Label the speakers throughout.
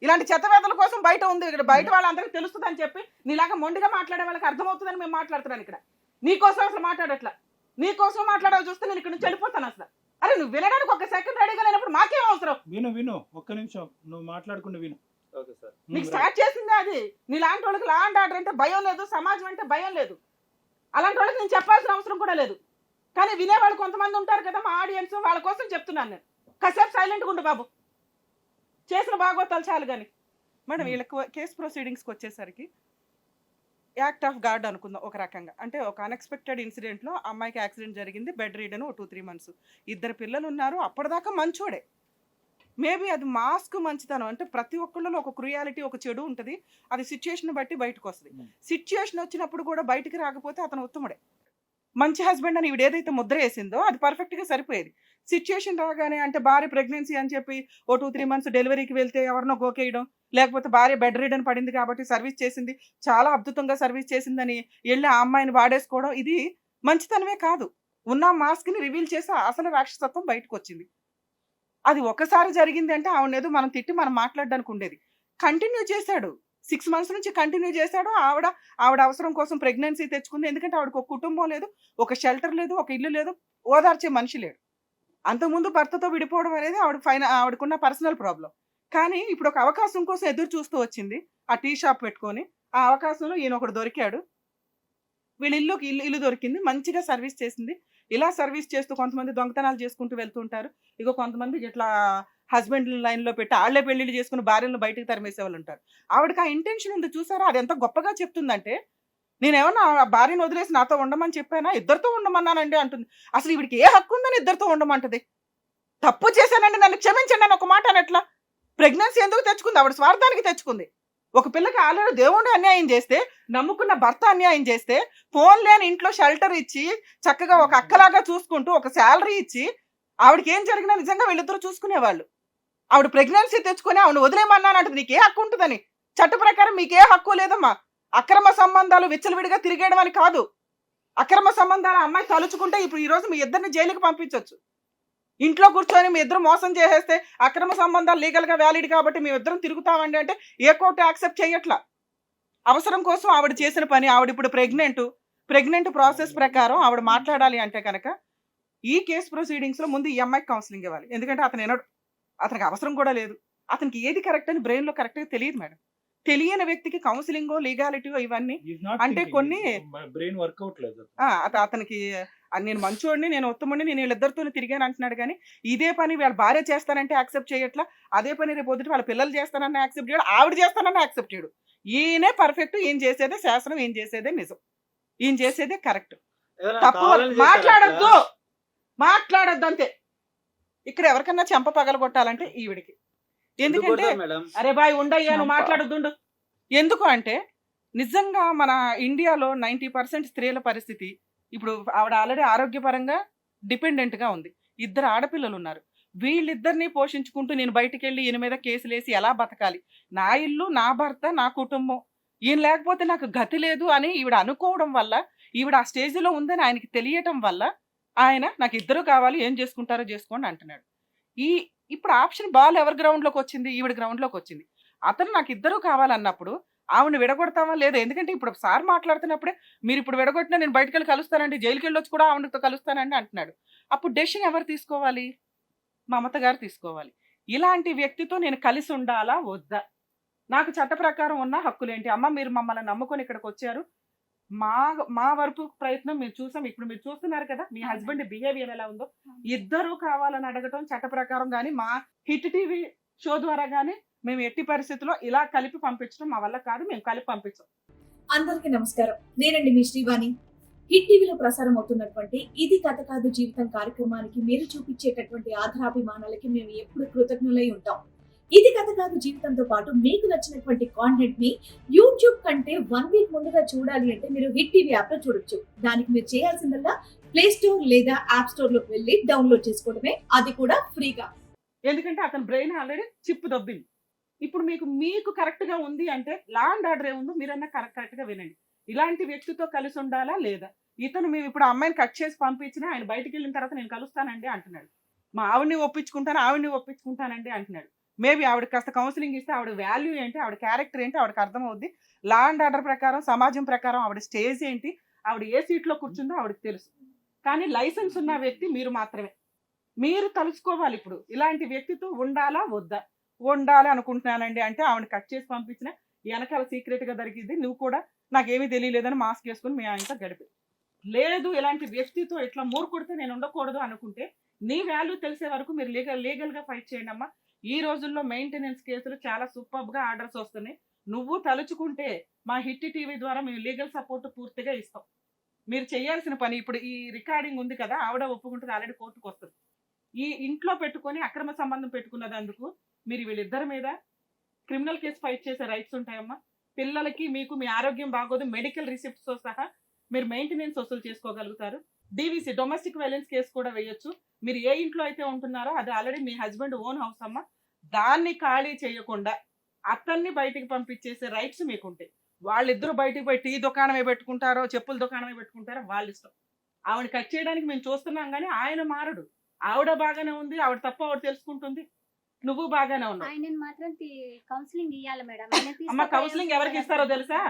Speaker 1: ఇలాంటి చెత్తవేతల కోసం బయట ఉంది, ఇక్కడ బయట వాళ్ళందరికీ తెలుస్తుందని చెప్పి నీలాగా మొండిగా మాట్లాడే వాళ్ళకి అర్థమవుతుందని మేము మాట్లాడుతున్నాను. ఇక్కడ నీకోసం అసలు మాట్లాడట్లా, నీకోసం మాట్లాడాలి చూస్తే నేను ఇక్కడ నుంచి వెళ్ళిపోతాను అసలు. అరే నువ్వు వినడానికి ఒక సెకండ్ రెడీగా లేనప్పుడు మాకేం అవసరం?
Speaker 2: విను ఒక్క నిమిషం నువ్వు మాట్లాడుకుంటూ విను.
Speaker 1: నీకు స్టార్ట్ చేసిందే అది. నీలాంటి వాళ్ళకి లా అండ్ ఆర్డర్ అంటే భయం లేదు, సమాజం అంటే భయం లేదు. అలాంటి వాళ్ళకి నేను చెప్పాల్సిన అవసరం కూడా లేదు. కానీ వినేవాళ్ళు కొంతమంది ఉంటారు కదా మా ఆడియన్స్, వాళ్ళ కోసం చెప్తున్నాను నేను. కాసేపు సైలెంట్గా ఉండు బాబు, చేసిన భాగవతాలు చాలు. కానీ మేడం వీళ్ళకి కేసు ప్రొసీడింగ్స్కి వచ్చేసరికి యాక్ట్ ఆఫ్ గాడ్ అనుకుందాం ఒక రకంగా. అంటే ఒక అన్ఎక్స్పెక్టెడ్ ఇన్సిడెంట్లో అమ్మాయికి యాక్సిడెంట్ జరిగింది, బెడ్ రీడన్ 2-3 months, 2 పిల్లలు ఉన్నారు. అప్పటిదాకా మంచోడే, మేబీ అది మాస్క్ మంచితనం. అంటే ప్రతి ఒక్కళ్ళలో ఒక క్రుయాలిటీ, ఒక చెడు ఉంటుంది, అది సిచ్యుయేషన్ బట్టి బయటకు వస్తుంది. సిచ్యుయేషన్ వచ్చినప్పుడు కూడా బయటికి రాకపోతే అతను ఉత్తముడే, మంచి హస్బెండ్ అని ఈవిడ ఏదైతే ముద్ర వేసిందో అది పర్ఫెక్ట్గా సరిపోయేది. సిచ్యుయేషన్ రాగానే అంటే భార్య ప్రెగ్నెన్సీ అని చెప్పి 2-3 months డెలివరీకి వెళ్తే ఎవరినో గోకేయడం, లేకపోతే భార్య బెడ్ రీడన్ పడింది కాబట్టి సర్వీస్ చేసింది, చాలా అద్భుతంగా సర్వీస్ చేసిందని వెళ్ళి ఆ అమ్మాయిని వాడేసుకోవడం, ఇది మంచితనమే కాదు. ఉన్న మాస్క్ని రివీల్ చేసి అసలు రాక్షసత్వం బయటకు వచ్చింది. అది ఒకసారి జరిగింది అంటే ఆవిడేదో మనం తిట్టి మనం మాట్లాడడానికి ఉండేది. కంటిన్యూ చేశాడు, 6 months నుంచి కంటిన్యూ చేశాడు. ఆవిడ అవసరం కోసం ప్రెగ్నెన్సీ తెచ్చుకుంది. ఎందుకంటే ఆవిడకు ఒక కుటుంబం లేదు, ఒక షెల్టర్ లేదు, ఒక ఇల్లు లేదు, ఓదార్చే మనిషి లేడు. అంతకుముందు భర్తతో విడిపోవడం అనేది ఆవిడకున్న పర్సనల్ ప్రాబ్లం. కానీ ఇప్పుడు ఒక అవకాశం కోసం ఎదురు చూస్తూ వచ్చింది, ఆ టీ షాప్ పెట్టుకొని. ఆ అవకాశంలో ఈయన ఒకడు దొరికాడు, వీళ్ళ ఇల్లు దొరికింది, మంచిగా సర్వీస్ చేసింది. ఇలా సర్వీస్ చేస్తూ కొంతమంది దొంగతనాలు చేసుకుంటూ వెళ్తుంటారు. ఇగో కొంతమంది ఇట్లా హస్బెండ్ లైన్లో పెట్టి ఆళ్లే పెళ్లిళ్ళు చేసుకుని భార్యలను బయటకు తరిమేసే వాళ్ళు ఉంటారు. ఆవిడకి ఆ ఇంటెన్షన్ ఉంది చూసారా, అది ఎంత గొప్పగా చెప్తుందంటే, నేనేమన్నా భార్యను వదిలేసి నాతో ఉండమని చెప్పానా, ఇద్దరితో ఉండమన్నానండి అంటుంది. అసలు ఈవిడికి ఏ హక్కు ఉందని ఇద్దరితో ఉండమంటది? తప్పు చేశానండి నన్ను క్షమించండి అని ఒక మాట అనట్లా. ప్రెగ్నెన్సీ ఎందుకు తెచ్చుకుంది? ఆవిడ స్వార్థానికి తెచ్చుకుంది. ఒక పిల్లకి ఆల్రెడీ దేవుడు అన్యాయం చేస్తే, నమ్ముకున్న భర్త అన్యాయం చేస్తే, ఫోన్ లేని ఇంట్లో షెల్టర్ ఇచ్చి చక్కగా ఒక అక్కలాగా చూసుకుంటూ ఒక శాలరీ ఇచ్చి, ఆవిడకి ఏం జరిగినా నిజంగా వీళ్ళిద్దరూ చూసుకునేవాళ్ళు. ఆవిడ ప్రెగ్నెన్సీ తెచ్చుకొని ఆవిడ వదిలేయమన్నానంటది. నీకే హక్కు ఉంటుందని? చట్ట ప్రకారం మీకే హక్కు లేదమ్మా. అక్రమ సంబంధాలు విచ్చలవిడిగా తిరిగేయడం అని కాదు. అక్రమ సంబంధాలు అమ్మాయి తలుచుకుంటే ఇప్పుడు ఈ రోజు మీ ఇద్దరిని జైలుకి పంపించవచ్చు. ఇంట్లో కూర్చొని మీ ఇద్దరు మోసం చేసేస్తే అక్రమ సంబంధాలు లీగల్గా వ్యాలిడ్ కాబట్టి మేము ఇద్దరం తిరుగుతామండి అంటే ఏ కోర్టు యాక్సెప్ట్ చేయట్లా. అవసరం కోసం ఆవిడ చేసిన పని. ఆవిడ ఇప్పుడు ప్రెగ్నెంట్ ప్రాసెస్ ప్రకారం ఆవిడ మాట్లాడాలి అంటే కనుక ఈ కేసు ప్రొసీడింగ్స్లో ముందు ఈ అమ్మాయికి కౌన్సిలింగ్ ఇవ్వాలి. ఎందుకంటే అతనికి అవసరం కూడా లేదు. అతనికి ఏది కరెక్ట్ అని బ్రెయిన్లో కరెక్ట్గా తెలియదు మేడం. తెలియని వ్యక్తికి కౌన్సిలింగో లీగాలిటీయో ఇవన్నీ అంటే కొన్ని
Speaker 2: బ్రెయిన్ వర్కౌట్ లేదు.
Speaker 1: అతనికి నేను మంచోడిని, నేను ఉత్తముడిని, నేను వీళ్ళిద్దరితో తిరిగాను అంటున్నాడు. కానీ ఇదే పని వాళ్ళ భార్య చేస్తానంటే యాక్సెప్ట్ చేయట్లా. అదే పని రేపు పొద్దుట వాళ్ళ పిల్లలు చేస్తానని యాక్సెప్ట్ చేయడు, ఆవిడ చేస్తానని యాక్సెప్ట్ చేయడు. ఈయనే పర్ఫెక్ట్, ఈయన చేసేదే శాస్త్రం, ఈయన చేసేదే నిజం, ఈయన చేసేదే కరెక్ట్. తప్పు మాట్లాడద్దు అంతే. ఇక్కడ ఎవరికన్నా చెంప పగలగొట్టాలంటే ఈవిడికి. ఎందుకంటే అరే బాయ్ ఉండయ్యా నువ్వు మాట్లాడొద్దు. ఎందుకు అంటే నిజంగా మన ఇండియాలో 90% స్త్రీల పరిస్థితి ఇప్పుడు, ఆవిడ ఆల్రెడీ ఆరోగ్యపరంగా డిపెండెంట్గా ఉంది, 2 ఆడపిల్లలు ఉన్నారు. వీళ్ళిద్దరిని పోషించుకుంటూ నేను బయటికి వెళ్ళి ఈయన మీద కేసులు వేసి ఎలా బతకాలి? నా ఇల్లు, నా భర్త, నా కుటుంబం, ఈయన లేకపోతే నాకు గతి లేదు అని ఈవిడ అనుకోవడం వల్ల, ఈవిడ ఆ స్టేజ్లో ఉందని ఆయనకి తెలియటం వల్ల ఆయన నాకు ఇద్దరు కావాలి, ఏం చేసుకుంటారో చేసుకోండి అంటున్నాడు. ఇప్పుడు ఆప్షన్ బాల్ ఎవరి గ్రౌండ్లోకి వచ్చింది? ఈవిడ గ్రౌండ్లోకి వచ్చింది. అతను నాకు ఇద్దరు కావాలన్నప్పుడు ఆవిడని విడగొడతావా లేదా? ఎందుకంటే ఇప్పుడు సార్ మాట్లాడుతున్నప్పుడే మీరు ఇప్పుడు విడగొట్టినా నేను బయటకు వెళ్ళి కలుస్తానండి, జైలుకి వెళ్ళొచ్చి కూడా ఆవిడతో కలుస్తానండి అంటున్నాడు. అప్పుడు డెసిషన్ ఎవరు తీసుకోవాలి? మమత గారు తీసుకోవాలి. ఇలాంటి వ్యక్తితో నేను కలిసి ఉండాలా వద్దా? నాకు చట్ట ప్రకారం ఉన్న హక్కులేంటి? అమ్మ మీరు మమ్మల్ని నమ్ముకొని ఇక్కడికి వచ్చారు, మా వరకు ప్రయత్నం మీరు చూసాం. ఇప్పుడు మీరు చూస్తున్నారు కదా మీ హస్బెండ్ బిహేవియర్ ఎలా ఉందో. ఇద్దరు కావాలని అడగటం చట్ట ప్రకారం కానీ మా హిట్ టీవీ షో ద్వారా కానీ మేము ఎట్టి పరిస్థితుల్లో ఇలా కలిపి పంపించడం మా వల్ల కాదు, మేము కలిపి పంపించాం.
Speaker 3: అందరికీ నమస్కారం, నేనండి మీ శ్రీవాణి. హిట్ టీవీలో ప్రసారం అవుతున్నటువంటి ఇది కథ కాదు జీవితం కార్యక్రమానికి మీరు చూపించేటటువంటి ఆధారాభిమానాలకి మేము ఎప్పుడు కృతజ్ఞులై ఉంటాం. ఇది కథ కాదు జీవితంతో పాటు మీకు నచ్చినటువంటి కాంటెంట్ ని యూట్యూబ్ కంటే 1 week ముందుగా చూడాలి అంటే మీరు హిట్ టీవీ యాప్ లో చూడొచ్చు. దానికి మీరు చేయాల్సిందల్లా ప్లే స్టోర్ లేదా యాప్ స్టోర్ లోకి వెళ్ళి డౌన్లోడ్ చేసుకోవడమే, అది కూడా ఫ్రీగా.
Speaker 1: ఎందుకంటే అతని బ్రెయిన్ ఆల్రెడీ చిప్పు దొబ్బింది. ఇప్పుడు మీకు కరెక్ట్ గా ఉంది అంటే లా అండ్ ఆర్డర్ ఏముందో మీరన్నా కరెక్ట్ గా వినండి. ఇలాంటి వ్యక్తితో కలిసి ఉండాలా లేదా? ఇతను మేము ఇప్పుడు అమ్మాయిని కట్ చేసి పంపించినా ఆయన బయటికి వెళ్ళిన తర్వాత నేను కలుస్తానండి అంటున్నాడు. మా ఆవిడ్ని ఒప్పించుకుంటానండి అంటున్నాడు. మేబీ ఆవిడ కాస్త కౌన్సిలింగ్ ఇస్తే ఆవిడ వాల్యూ ఏంటి, ఆవిడ క్యారెక్టర్ ఏంటి ఆవిడకి అర్థమవుద్ది. లా అండ్ ఆర్డర్ ప్రకారం, సమాజం ప్రకారం ఆవిడ స్టేజ్ ఏంటి, ఆవిడ ఏ సీట్లో కూర్చుందో ఆవిడకి తెలుసు. కానీ లైసెన్స్ ఉన్న వ్యక్తి మీరు మాత్రమే. మీరు తలుచుకోవాలి ఇప్పుడు ఇలాంటి వ్యక్తితో ఉండాలా వద్దా. ఉండాలి అనుకుంటున్నానండి అంటే ఆవిడ కట్ చేసి పంపించిన వెనకాల సీక్రెట్గా దొరికింది, నువ్వు కూడా నాకేమీ తెలియలేదని మాస్క్ వేసుకుని మీ ఆయనతో గడిపి. లేదు ఇలాంటి వ్యక్తితో ఇట్లా మూరుకొడితే నేను ఉండకూడదు అనుకుంటే నీ వాల్యూ తెలిసే వరకు మీరు లీగల్గా ఫైట్ చేయండి అమ్మా. ఈ రోజుల్లో మెయింటెనెన్స్ కేసులు చాలా సూపర్గా ఆర్డర్స్ వస్తున్నాయి. నువ్వు తలుచుకుంటే మా హిట్ టీవీ ద్వారా మేము లీగల్ సపోర్ట్ పూర్తిగా ఇస్తాం. మీరు చేయాల్సిన పని ఇప్పుడు ఈ రికార్డింగ్ ఉంది కదా, ఆవిడ ఒప్పుకుంటుంది, ఆల్రెడీ కోర్టుకు వస్తుంది. ఈ ఇంట్లో పెట్టుకొని అక్రమ సంబంధం పెట్టుకున్నదందుకు మీరు వీళ్ళిద్దరి మీద క్రిమినల్ కేసు ఫైట్ చేసే రైట్స్ ఉంటాయమ్మా. పిల్లలకి మీకు మీ ఆరోగ్యం బాగోదు, మెడికల్ రిసిప్ట్స్తో సహా మీరు మెయింటెనెన్స్ వసూలు చేసుకోగలుగుతారు. డీవీసీ డొమెస్టిక్ వైలెన్స్ కేసు కూడా వేయొచ్చు. మీరు ఏ ఇంట్లో అయితే ఉంటున్నారో అది ఆల్రెడీ మీ హస్బెండ్ ఓన్ హౌస్ అమ్మా. దాన్ని ఖాళీ చేయకుండా అతన్ని బయటికి పంపించేసే రైట్స్ మీకు ఉంటాయి. వాళ్ళిద్దరూ బయటికి పోయి టీ దుకాణమే పెట్టుకుంటారో చెప్పుల దుకాణమే పెట్టుకుంటారో వాళ్ళ ఇష్టం. ఆవిడ కట్ చేయడానికి మేము చూస్తున్నాం కానీ ఆయన మారడు. ఆవిడ బాగానే ఉంది, ఆవిడ తప్ప ఆవిడ తెలుసుకుంటుంది, నువ్వు బాగానే ఉన్నావు.
Speaker 4: ఆయన మాత్రం కౌన్సిలింగ్ ఇవ్వాలి మేడం.
Speaker 1: అమ్మ కౌన్సిలింగ్ ఎవరికి ఇస్తారో తెలుసా?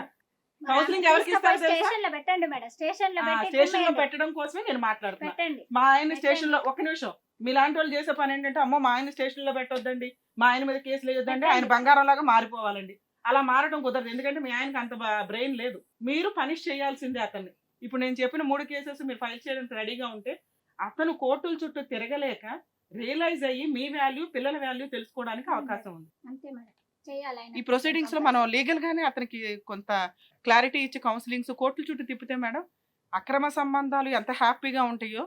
Speaker 1: కౌన్సిలింగ్ ఎవరికి ఇస్తారో తెలుసా?
Speaker 4: స్టేషన్ లో పెట్టండి మేడం, స్టేషన్ లో
Speaker 1: స్టేషన్ లో పెట్టడం కోసమే నేను మాట్లాడుతున్నా.
Speaker 4: పెట్టండి.
Speaker 1: మా ఆయన స్టేషన్ లో ఒక్క నిమిషం, మీలాంటి వాళ్ళు చేసే పని ఏంటంటే అమ్మో మా ఆయన స్టేషన్ లో పెట్టొద్దండి, మా ఆయన మీద కేసులు వేయొద్దండి, ఆయన బంగారం లాగా మారిపోవాలండి. అలా మారడం కుదరదు, ఎందుకంటే మీ ఆయనకి అంత బ్రెయిన్ లేదు. మీరు పనిష్ చేయాల్సిందే అతన్ని. ఇప్పుడు నేను చెప్పిన 3 కేసెస్ మీరు ఫైల్ చేయడానికి రెడీగా ఉంటే అతను కోర్టుల చుట్టూ తిరగలేక రియలైజ్ అయ్యి మీ వాల్యూ, పిల్లల వాల్యూ తెలుసుకోవడానికి అవకాశం ఉంది.
Speaker 4: అంతే మేడం, చేయాలి.
Speaker 1: ఈ ప్రొసీడింగ్స్ లో మనం లీగల్ గానే అతనికి కొంత క్లారిటీ ఇచ్చి కౌన్సిలింగ్స్ కోర్టుల చుట్టూ తిప్పితే మేడం అక్రమ సంబంధాలు ఎంత హ్యాపీగా ఉంటాయో,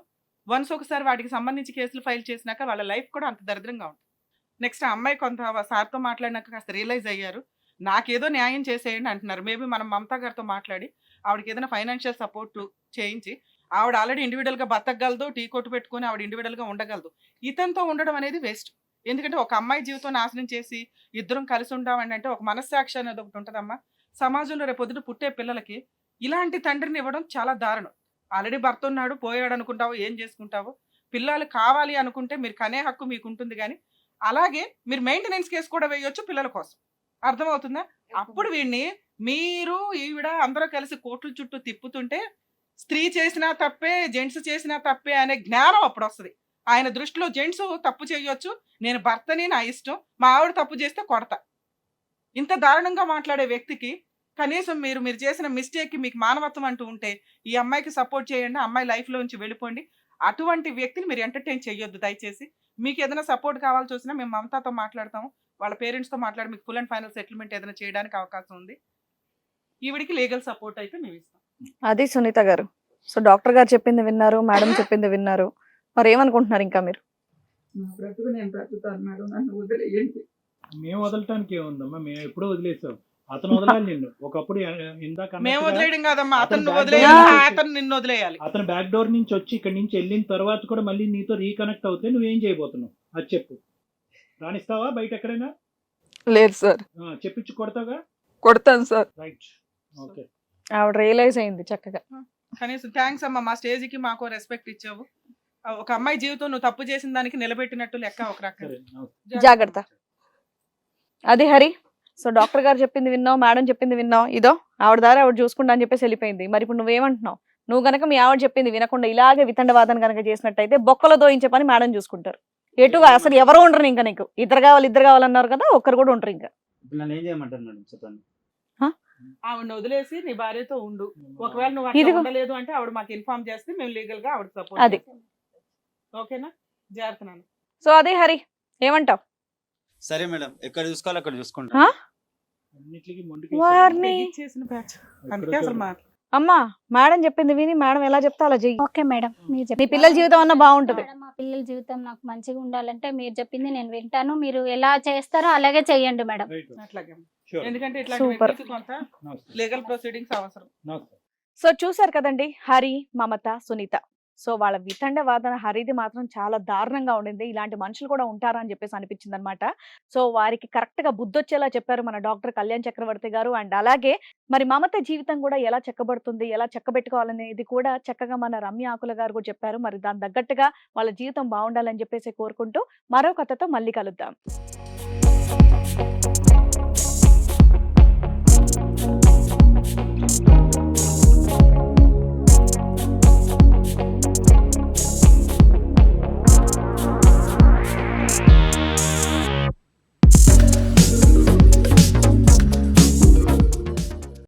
Speaker 1: వన్స్ ఒకసారి వాటికి సంబంధించి కేసులు ఫైల్ చేసినాక వాళ్ళ లైఫ్ కూడా అంత దరిద్రంగా ఉంటుంది. నెక్స్ట్ అమ్మాయి కొంత సార్తో మాట్లాడినాక కాస్త రియలైజ్ అయ్యారు, నాకేదో న్యాయం చేసేయండి అంటున్నారు. మేబీ మనం మమతా గారితో మాట్లాడి ఆవిడకి ఏదైనా ఫైనాన్షియల్ సపోర్ట్ చేయించి, ఆవిడ ఆల్రెడీ ఇండివిడువల్గా బతకగలదు, టీ కొట్టు పెట్టుకుని ఆవిడ ఇండివిడువల్గా ఉండగలదు. ఇతనితో ఉండడం అనేది వేస్ట్. ఎందుకంటే ఒక అమ్మాయి జీవితం నాశనం చేసి ఇద్దరం కలిసి ఉంటామని అంటే ఒక మనస్సాక్షి అనేది ఒకటి ఉంటుందమ్మా. సమాజంలో రేపొద్దున పుట్టే పిల్లలకి ఇలాంటి తండ్రిని ఇవ్వడం చాలా దారుణం. ఆల్రెడీ భర్త ఉన్నాడు, పోయాడు అనుకుంటావు, ఏం చేసుకుంటావు? పిల్లలు కావాలి అనుకుంటే మీరు కనే హక్కు మీకు ఉంటుంది. కానీ అలాగే మీరు మెయింటెనెన్స్ కేసు కూడా వేయొచ్చు పిల్లల కోసం, అర్థమవుతుందా? అప్పుడు వీడిని మీరు ఈవిడ అందరూ కలిసి కోర్టుల చుట్టూ తిప్పుతుంటే స్త్రీ చేసినా తప్పే, జెంట్స్ చేసినా తప్పే అనే జ్ఞానం అప్పుడు వస్తుంది. ఆయన దృష్టిలో జెంట్స్ తప్పు చేయొచ్చు, నేను భర్తని, నా ఇష్టం, మా ఆవిడ తప్పు చేస్తే కొడతా. ఇంత దారుణంగా మాట్లాడే వ్యక్తికి కనీసం మీరు చేసిన మిస్టేక్కి మీకు మానవత్వం అంటూ ఉంటే ఈ అమ్మాయికి సపోర్ట్ చేయండి, అమ్మాయి లైఫ్లోంచి వెళ్ళిపోండి. అటువంటి వ్యక్తిని మీరు ఎంటర్టైన్ చేయొద్దు దయచేసి. మీకు ఏదైనా సపోర్ట్ కావాల్సి వచ్చినా మేము మమతాతో మాట్లాడతాము, వాళ్ళ పేరెంట్స్తో మాట్లాడి మీకు ఫుల్ అండ్ ఫైనల్ సెటిల్మెంట్ ఏదైనా చేయడానికి అవకాశం ఉంది. ఈవిడికి లీగల్ సపోర్ట్ అయితే మేము ఇస్తాం.
Speaker 5: అది సునీత గారు. సో డాక్టర్ గారు చెప్పింది విన్నారు, మేడం చెప్పింది విన్నారు, మరి ఏమనుకుంటున్నారు ఇంకా మీరు?
Speaker 1: బ్రతుకు నేను బ్రతుకుతాను మేడం, నన్ను వదిలేయండి.
Speaker 2: మేము వదలటానికి ఏముందమ్మా, మేము ఎప్పుడో వదిలేసాం. అతను వదలాలి నిన్ను. ఒకప్పుడు ఇందాక
Speaker 1: మేము వదిలేయడం కాదమ్మా, అతను
Speaker 2: అతను
Speaker 1: వదిలేయాలి, అతను నిన్ను వదిలేయాలి.
Speaker 2: అతను బ్యాక్ డోర్ నుంచి వచ్చి ఇక్కడ నుంచి వెళ్ళిన తర్వాత కూడా మళ్ళీ నీతో రీకనెక్ట్ అవుతే నువ్వేం చేయబోతున్నావు అది చెప్పు. రాణిస్తావా బయట ఎక్కడైనా?
Speaker 5: లేదు సార్.
Speaker 2: చెప్పించి కొడతాగా?
Speaker 5: కొడతాను సార్.
Speaker 2: Right, okay.
Speaker 5: ఆవిడ రియలైజ్ అయింది చక్కగా.
Speaker 1: కనీసం థ్యాంక్స్ అమ్మా, మా స్టేజ్కి మాకు రెస్పెక్ట్ ఇచ్చావు. ఒక అమ్మాయి జీవితం నువ్వు తప్పు చేసిన దానికి నిలబెట్టినట్టు లెక్క ఒక రకం.
Speaker 5: జాగ్రత్త. అది హరి. సో డాక్టర్ గారు చెప్పింది విన్నావు, మేడం చెప్పింది విన్నావు, ఇదో ఆవిడ దారి ఆవిడ చూసుకుంటా అని చెప్పేసి వెళ్ళిపోయింది. మరి ఇప్పుడు నువ్వేమంటున్నావు? నువ్వు గనక మీ ఆవిడ చెప్పింది వినకుండా ఇలాగే వితండవాదన కనుక చేసినట్టయితే బొక్కలో దోయించే పని మేడం చూసుకుంటారు. ఎటుగా అసలు ఎవరు ఉండరు ఇంకా. నీకు ఇద్దరు కావాలన్నారు కదా, ఒక్కరు కూడా ఉండరు ఇంకా.
Speaker 6: నన్ను ఏం చేయమంటారు మేడం చెప్పండి?
Speaker 1: ఆవిడ వదిలేసి నీ భార్యతో ఉండు. ఒకవేళ నువ్వు అట్లా ఉండలేదు అంటే ఆవిడ మాకు ఇన్ఫార్మ్ చేస్తే మేము లీగల్ గా ఆవిడ సపోర్ట్.
Speaker 5: అది
Speaker 1: ఓకేనా? జాగ్రత్త నాన్న.
Speaker 5: సో అదే హరి, ఏమంటావు?
Speaker 6: సరే మేడం, ఎక్కడ చూసుకోవాలి అక్కడ చూసుకుంటా.
Speaker 5: వారిని
Speaker 1: చేసిన బ్యాచ్ అందుకే అసలు
Speaker 5: అమ్మా మేడం చెప్పింది విని మేడం ఎలా చెప్తా అలా చెయ్యి.
Speaker 4: ఓకే మేడం, మీరు
Speaker 5: నీ పిల్లల జీవితం అన్న బాగుంటది.
Speaker 4: మా పిల్లల జీవితం నాకు మంచిగా ఉండాలంటే మీరు చెప్పింది నేను వింటాను. మీరు ఎలా చేస్తారో అలాగే చెయ్యండి మేడం.
Speaker 1: అట్లాగే, ఎందుకంటే ఇట్లా
Speaker 5: Super.
Speaker 1: కొంత లీగల్ ప్రొసీడింగ్స్ అవసరం.
Speaker 5: సో చూసారు కదండి, హరి, మమత, సునీత. సో వాళ్ళ వితండ వాదన హరిది మాత్రం చాలా దారుణంగా ఉండింది. ఇలాంటి మనుషులు కూడా ఉంటారా అని చెప్పేసి అనిపించింది అనమాట. సో వారికి కరెక్ట్ గా బుద్ధొచ్చేలా చెప్పారు మన డాక్టర్ కళ్యాణ్ చక్రవర్తి గారు. అండ్ అలాగే మరి మమత జీవితం కూడా ఎలా చెక్కబడుతుంది, ఎలా చెక్కబెట్టుకోవాలనేది కూడా చక్కగా మన రమ్య ఆకుల గారు కూడా చెప్పారు. మరి దాని తగ్గట్టుగా వాళ్ళ జీవితం బాగుండాలని చెప్పేసి కోరుకుంటూ మరో కథతో మళ్ళీ కలుద్దాం.